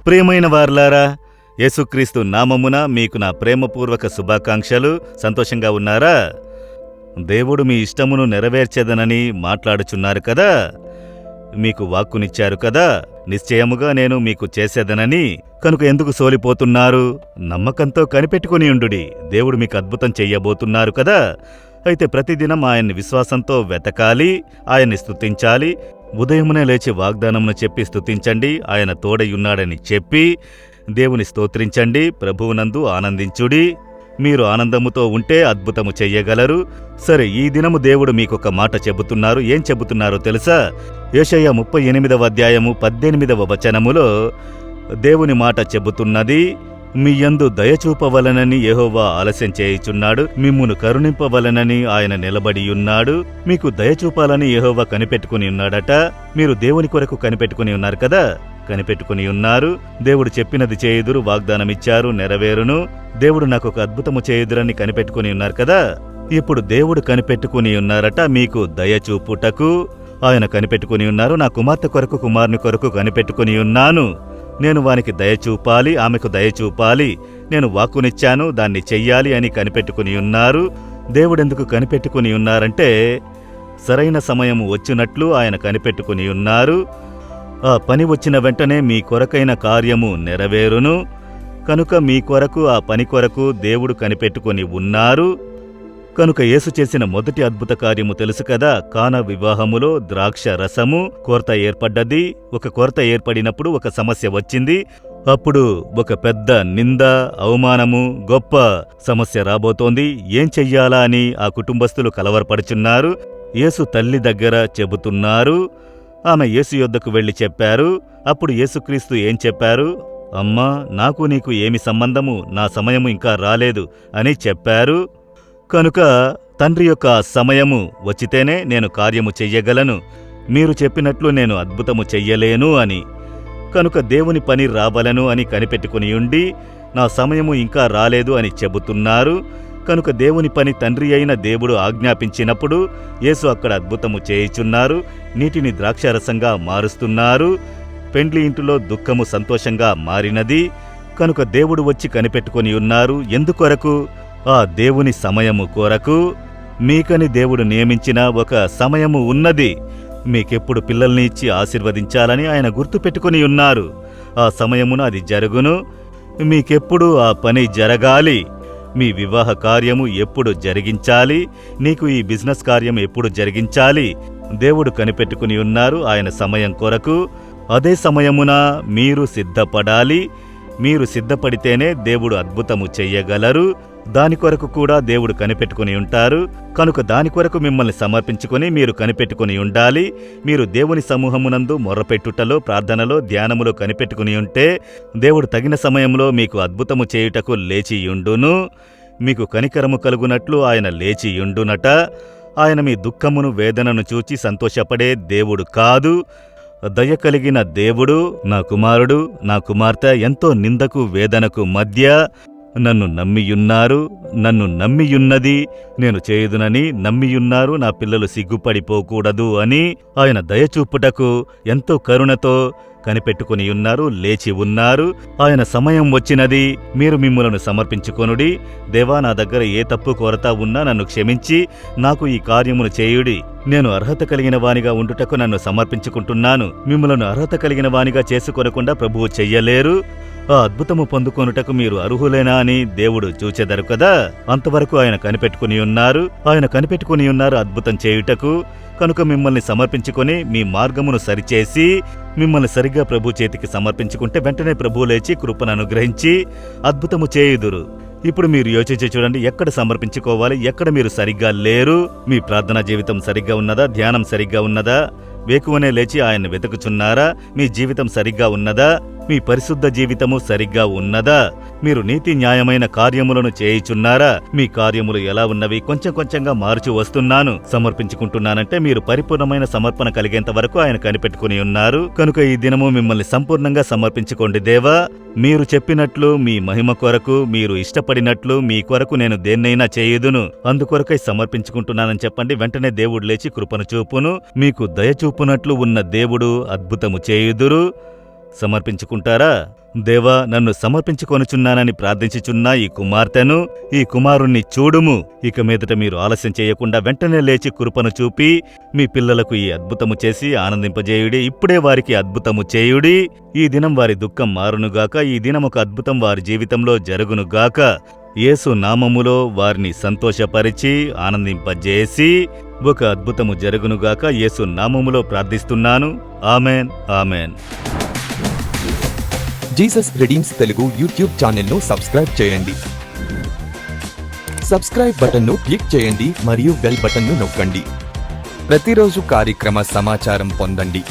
ప్రియమైన వారలారా, యేసుక్రీస్తు నామమున మీకు నా ప్రేమపూర్వక శుభాకాంక్షలు. సంతోషంగా ఉన్నారా? దేవుడు మీ ఇష్టమును నెరవేర్చెదనని మాట్లాడుచున్నారు కదా. మీకు వాక్కునిచ్చారు కదా, నిశ్చయముగా నేను మీకు చేసేదనని. కనుక ఎందుకు సోలిపోతున్నారు? నమ్మకంతో కనిపెట్టుకుని ఉండుడి. దేవుడు మీకు అద్భుతం చెయ్యబోతున్నారు కదా. అయితే ప్రతిదినం ఆయన్ని విశ్వాసంతో వెతకాలి, ఆయన్ని స్తుతించాలి. ఉదయమునే లేచి వాగ్దానమును చెప్పి స్తుతించండి. ఆయన తోడయున్నాడని చెప్పి దేవుని స్తోత్రించండి. ప్రభువునందు ఆనందించుడి. మీరు ఆనందముతో ఉంటే అద్భుతము చెయ్యగలరు. సరే, ఈ దినము దేవుడు మీకొక మాట చెబుతున్నారు. ఏం చెబుతున్నారో తెలుసా? యెషయా 38వ అధ్యాయము 18వ వచనములో దేవుని మాట చెబుతున్నది, మీ యందు దయచూపవలనని యెహోవా ఆలస్యం చేయుచున్నాడు, మిమ్మును కరుణింపవలనని ఆయన నిలబడియున్నాడు. మీకు దయచూపాలని యెహోవా కనిపెట్టుకుని ఉన్నాడట. మీరు దేవుని కొరకు కనిపెట్టుకుని ఉన్నారు కదా, కనిపెట్టుకుని ఉన్నారు. దేవుడు చెప్పినది చేయుదురు, వాగ్దానమిచ్చారు, నెరవేరును. దేవుడు నాకొక అద్భుతము చేయుదురని కనిపెట్టుకుని ఉన్నారు కదా. ఇప్పుడు దేవుడు కనిపెట్టుకుని ఉన్నారట మీకు దయచూపుటకు. ఆయన కనిపెట్టుకుని ఉన్నారు. నా కుమార్తె కొరకు, కుమారుని కొరకు కనిపెట్టుకుని ఉన్నాను. నేను వానికి దయచూపాలి, ఆమెకు దయచూపాలి. నేను వాక్కునిచ్చాను, దాన్ని చెయ్యాలి అని కనిపెట్టుకుని ఉన్నారు. దేవుడెందుకు కనిపెట్టుకుని ఉన్నారంటే, సరైన సమయం వచ్చినట్లు ఆయన కనిపెట్టుకుని ఉన్నారు. ఆ పని వచ్చిన వెంటనే మీ కొరకైన కార్యము నెరవేరును. కనుక మీ కొరకు, ఆ పని కొరకు దేవుడు కనిపెట్టుకుని ఉన్నారు. కనుక యేసు చేసిన మొదటి అద్భుత కార్యము తెలుసు కదా. కానా వివాహములో ద్రాక్ష రసము కొరత ఏర్పడ్డది. ఒక కొరత ఏర్పడినప్పుడు ఒక సమస్య వచ్చింది. అప్పుడు ఒక పెద్ద నింద, అవమానము, గొప్ప సమస్య రాబోతోంది. ఏం చెయ్యాలా అని ఆ కుటుంబస్తులు కలవరపడుచున్నారు. యేసు తల్లి దగ్గర చెబుతున్నారు. ఆమె యేసు యొద్దకు వెళ్లి చెప్పారు. అప్పుడు యేసుక్రీస్తు ఏం చెప్పారు? అమ్మా, నాకు నీకు ఏమి సంబంధము? నా సమయము ఇంకా రాలేదు అని చెప్పారు. కనుక తండ్రి యొక్క సమయము వచ్చితేనే నేను కార్యము చెయ్యగలను. మీరు చెప్పినట్లు నేను అద్భుతము చెయ్యలేను అని. కనుక దేవుని పని రావలను అని కనిపెట్టుకుని ఉండి, నా సమయము ఇంకా రాలేదు అని చెబుతున్నారు. కనుక దేవుని పని తండ్రి అయిన దేవుడు ఆజ్ఞాపించినప్పుడు యేసు అక్కడ అద్భుతము చేయుచున్నారు. నీటిని ద్రాక్షారసంగా మారుస్తున్నారు. పెండ్లి ఇంటిలో దుఃఖము సంతోషంగా మారినది. కనుక దేవుడు వచ్చి కనిపెట్టుకుని ఉన్నారు. ఎందుకొరకు? ఆ దేవుని సమయము కొరకు. మీకని దేవుడు నియమించిన ఒక సమయము ఉన్నది. మీకెప్పుడు పిల్లల్ని ఇచ్చి ఆశీర్వదించాలని ఆయన గుర్తుపెట్టుకుని ఉన్నారు. ఆ సమయమున అది జరుగును. మీకెప్పుడు ఆ పని జరగాలి. మీ వివాహ కార్యము ఎప్పుడు జరిగించాలి, నీకు ఈ బిజినెస్ కార్యం ఎప్పుడు జరిగించాలి, దేవుడు కనిపెట్టుకుని ఉన్నారు ఆయన సమయం కొరకు. అదే సమయమున మీరు సిద్ధపడాలి. మీరు సిద్ధపడితేనే దేవుడు అద్భుతము చెయ్యగలరు. దాని కొరకు కూడా దేవుడు కనిపెట్టుకుని ఉంటారు. కనుక దాని కొరకు మిమ్మల్ని సమర్పించుకొని మీరు కనిపెట్టుకుని ఉండాలి. మీరు దేవుని సమూహమునందు మొర్రపెట్టుటలో, ప్రార్థనలో, ధ్యానములో కనిపెట్టుకుని ఉంటే దేవుడు తగిన సమయంలో మీకు అద్భుతము చేయుటకు లేచియుండును. మీకు కనికరము కలుగునట్లు ఆయన లేచియుండునట. ఆయన మీ దుఃఖమును, వేదనను చూచి సంతోషపడే దేవుడు కాదు, దయ కలిగిన దేవుడు. నా కుమారుడు, నా కుమార్తె ఎంతో నిందకు, వేదనకు మధ్య నన్ను నమ్మియున్నారు. నన్ను నమ్మియున్నది నేను చేయుదునని నమ్మియున్నారు. నా పిల్లలు సిగ్గుపడిపోకూడదు అని ఆయన దయచూపుటకు ఎంతో కరుణతో కనిపెట్టుకుని ఉన్నారు, లేచి ఉన్నారు. ఆయన సమయం వచ్చినది. మీరు మిమ్ములను సమర్పించుకొనుడి. దేవా, నా దగ్గర ఏ తప్పు కొరత ఉన్నా నన్ను క్షమించి నాకు ఈ కార్యమును చేయుడి. నేను అర్హత కలిగిన వానిగా ఉండుటకు నన్ను సమర్పించుకుంటున్నాను. మిమ్ములను అర్హత కలిగిన వానిగా చేసుకొనకుండా ప్రభువు చెయ్యలేరు. ఆ అద్భుతము పొందుకొనుటకు మీరు అర్హులేనా అని దేవుడు చూచెదరు కదా. అంతవరకు ఆయన కనిపెట్టుకుని ఉన్నారు. ఆయన కనిపెట్టుకుని ఉన్నారు అద్భుతం చేయుటకు. కనుక మిమ్మల్ని సమర్పించుకొని మీ మార్గమును సరిచేసి మిమ్మల్ని సరిగ్గా ప్రభు చేతికి సమర్పించుకుంటే వెంటనే ప్రభువు లేచి కృపను అనుగ్రహించి అద్భుతము చేయుదురు. ఇప్పుడు మీరు యోచించి చూడండి, ఎక్కడ సమర్పించుకోవాలి, ఎక్కడ మీరు సరిగ్గా లేరు. మీ ప్రార్థనా జీవితం సరిగ్గా ఉన్నదా? ధ్యానం సరిగ్గా ఉన్నదా? వేకువనే లేచి ఆయన్ని వెతుకుచున్నారా? మీ జీవితం సరిగ్గా ఉన్నదా? మీ పరిశుద్ధ జీవితము సరిగ్గా ఉన్నదా? మీరు నీతి న్యాయమైన కార్యములను చేయుచున్నారా? మీ కార్యములు ఎలా ఉన్నవి? కొంచెం కొంచెంగా మార్చి వస్తున్నాను, సమర్పించుకుంటున్నానంటే మీరు పరిపూర్ణమైన సమర్పణ కలిగేంత వరకు ఆయన కనిపెట్టుకుని ఉన్నారు. కనుక ఈ దినము మిమ్మల్ని సంపూర్ణంగా సమర్పించుకోండి. దేవా, మీరు చెప్పినట్లు మీ మహిమ కొరకు, మీరు ఇష్టపడినట్లు మీ కొరకు నేను దేన్నైనా చేయుదును, అందుకొరకై సమర్పించుకుంటున్నానని చెప్పండి. వెంటనే దేవుడు లేచి కృపను చూపును. మీకు దయచూపునట్లు ఉన్న దేవుడు అద్భుతము చేయుదురు. సమర్పించుకుంటారా? దేవా, నన్ను సమర్పించుకొనుచున్నానని ప్రార్థించుచున్న ఈ కుమార్తెను, ఈ కుమారుణ్ణి చూడుము. ఇక మీదట మీరు ఆలస్యం చేయకుండా వెంటనే లేచి కృపను చూపి మీ పిల్లలకు ఈ అద్భుతము చేసి ఆనందింపజేయుడి. ఇప్పుడే వారికి అద్భుతము చేయుడి. ఈ దినం వారి దుఃఖం మారునుగాక. ఈ దినం ఒక అద్భుతం వారి జీవితంలో జరుగునుగాక. యేసు నామములో వారిని సంతోషపరిచి ఆనందింపజేసి ఒక అద్భుతము జరుగునుగాక. యేసు నామములో ప్రార్థిస్తున్నాను. Amen, amen. Jesus Redeems Telugu YouTube ఛానల్ను సబ్స్క్రైబ్ చేయండి. సబ్స్క్రైబ్ బటన్ను క్లిక్ చేయండి మరియు బెల్ బటన్ను నొక్కండి. ప్రతిరోజు కార్యక్రమ సమాచారం పొందండి.